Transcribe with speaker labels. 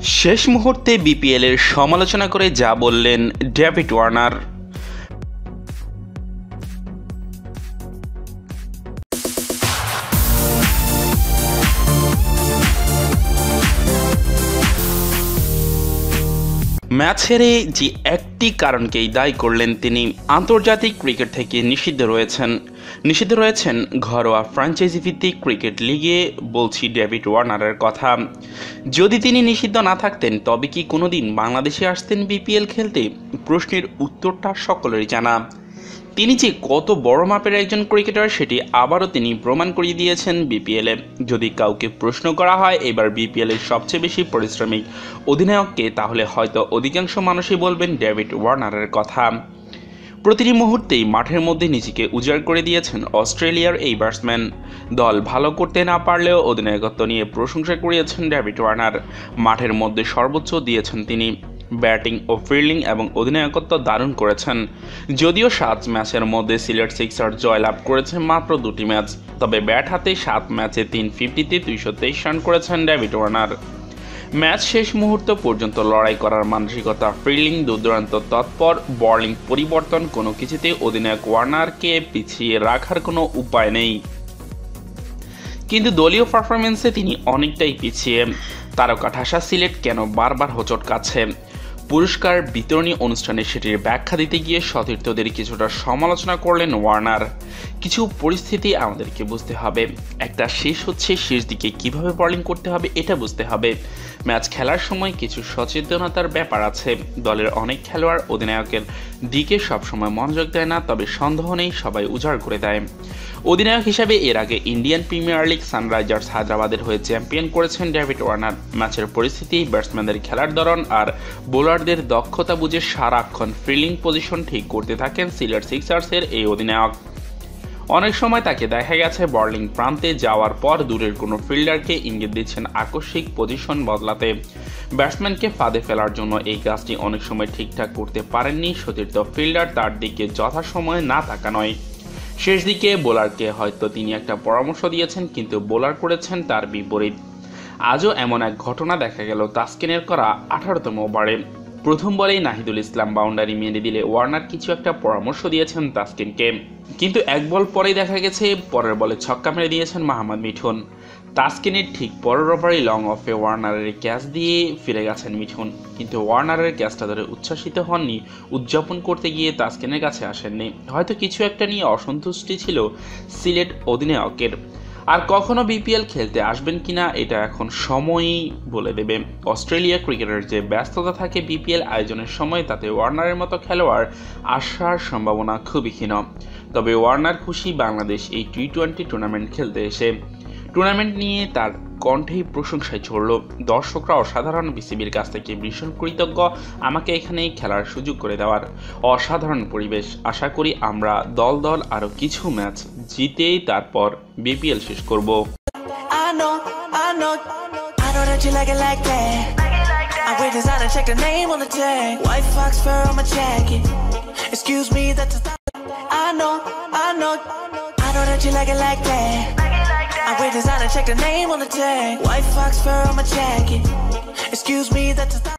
Speaker 1: শেষ মুহূর্তে বিপিএলের সমালোচনা করে যা বললেন ডেভিড ওয়ার্নার। ম্যাচ হেরে যে একটি কারণকেই দায়ী করলেন তিনি, আন্তর্জাতিক ক্রিকেট থেকে নিষিদ্ধ রয়েছেন ঘরোয়া ফ্র্যাঞ্চাইজি ভিত্তিক ক্রিকেট লিগে। বলছি ডেভিড ওয়ার্নারের কথা। যদি তিনি নিষিদ্ধ না থাকতেন তবে কি কোনোদিন বাংলাদেশে আসতেন বিপিএল খেলতে? প্রশ্নের উত্তরটা সকলেরই জানা। তিনি যে কত বড় মাপের একজন ক্রিকেটার সেটি আবারও তিনি প্রমাণ করিয়ে দিয়েছেন বিপিএলে। যদি কাউকে প্রশ্ন করা হয় এবার বিপিএলের সবচেয়ে বেশি পরিশ্রমিক অধিনায়ককে, তাহলে হয়তো অধিকাংশ মানুষই বলবেন ডেভিড ওয়ার্নারের কথা। প্রতিটি মুহূর্তেই মাঠের মধ্যে নিজেকে উজাড় করে দিয়েছেন অস্ট্রেলিয়ার এই ব্যাটসম্যান। দল ভালো করতে না পারলেও অধিনায়কত্ব নিয়ে প্রশংসা কুড়িয়েছেন ডেভিড ওয়ার্নার। মাঠের মধ্যে সর্বোচ্চ দিয়েছেন তিনি। ব্যাটিং ও ফিল্ডিং এবং অধিনায়কত্ব দারুণ করেছেন। যদিও 7 ম্যাচের মধ্যে সিলেট সিক্সার জয়লাভ করেছে মাত্র 2টি ম্যাচ, তবে ব্যাট হাতে 7 ম্যাচে 350তে 223 রান করেছেন ডেভিড ওয়ার্নার। ম্যাচ শেষ মুহূর্ত পর্যন্ত লড়াই করার মানসিকতা, ফিল্ডিং দুর্দান্ত, তৎপর বোলিং পরিবর্তন, কোনো কিছুতে অধিনায়ক ওয়ার্নারকে পিছিয়ে রাখার কোনো উপায় নেই। কিন্তু দলীয় পারফরমেন্সে তিনি অনেকটাই পিছিয়ে। তারকা ঠাসা সিলেট কেন বারবার হোঁচট খাচ্ছে? পুরস্কার বিতরণী অনুষ্ঠানে সেটির ব্যাখ্যা দিতে গিয়ে সতীর্থদের কিছুটা সমালোচনা করলেন ওয়ার্নার। কিছু পরিস্থিতি আমাদেরকে বুঝতে হবে। একটা শেষ হচ্ছে, শেষ দিকে কিভাবে বোলিং করতে হবে এটা বুঝতে হবে। ম্যাচ খেলার সময় কিছু সচেতনতার ব্যাপার আছে। দলের অনেক খেলোয়াড় অধিনায়কের দিকে সবসময় মনোযোগ দেয় না, তবে সন্দেহ নেই সবাই উজাড় করে দেয়। অধিনায়ক হিসাবে এর আগে ইন্ডিয়ান প্রিমিয়ার লিগ সানরাইজার্স হায়দ্রাবাদের হয়ে চ্যাম্পিয়ন করেছেন ডেভিড ওয়ার্নার। ম্যাচের পরিস্থিতি, ব্যাটসম্যানদের খেলার ধরন আর বোলারদের দক্ষতা বুঝে সারাক্ষণ ফিল্ডিং পজিশন ঠিক করতে থাকেন সিলেট সিক্সার্সের এই অধিনায়ক। অনেক সময় তাকে দেখা গেছে বোলিং প্রান্তে যাওয়ার পর দূরের কোনো ফিল্ডারকে ইঙ্গিত দিচ্ছেন আকস্মিক পজিশন বদলাতে। ব্যাটসম্যানকে ফাঁদে ফেলার জন্য এই কাজটি অনেক সময় ঠিকঠাক করতে পারেননি সতীর্থ ফিল্ডার, তার দিকে যথাসময়ে না তাকানোয়। শেষ দিকে বোলারকে হয়তো তিনি একটা পরামর্শ দিয়েছেন, কিন্তু বোলার করেছেন তার বিপরীত। আজও এমন এক ঘটনা দেখা গেল তাসকিনের করা 18তম ওভারে। প্রথম বলেই নাহিদুল ইসলাম বাউন্ডারি মেরে দিলে ওয়ার্নার কিছু একটা পরামর্শ দিয়েছেন তাসকিনকে, কিন্তু এক বল পরেই দেখা গেছে পরের বলে ছক্কা মেরে দিয়েছেন মোহাম্মদ মিঠুন। তাসকিনের ঠিক পরের ওভারেই লং অফে ওয়ার্নারের ক্যাচ দিয়ে ফিরে গেছেন মিঠুন, কিন্তু ওয়ার্নারের ক্যাচটা ধরে উচ্ছ্বাসিত হননি। উদযাপন করতে গিয়ে তাসকিনের কাছে আসেননি। হয়তো কিছু একটা নিয়ে অসন্তুষ্টি ছিল সিলেট অধিনায়কের। আর কখনো বিপিএল খেলতে আসবেন কিনা এটা এখন সময়ই বলে দেবে। অস্ট্রেলিয়া ক্রিকেটের যে ব্যস্ততা থাকে বিপিএল আয়োজনের সময়, তাতে ওয়ার্নারের মতো খেলোয়াড় আসার সম্ভাবনা খুবই ক্ষীণ। তবে ওয়ার্নার খুশি বাংলাদেশ এই টি-20 টুর্নামেন্ট খেলতে এসে। টুর্নামেন্ট নিয়ে তার কণ্ঠেই প্রশংসায় ছড়ল। দর্শকরা অসাধারণ, বিসিবির কাছ থেকে ভীষণ কৃতজ্ঞ আমাকে এখানে খেলার সুযোগ করে দেওয়ার। অসাধারণ পরিবেশ। আশা করি আমরা দল আরও কিছু ম্যাচ জিতেই তারপর বিপিএল শেষ করব।
Speaker 2: I wear designer, check the name on the tag. White fox fur on my jacket. Excuse me, that's a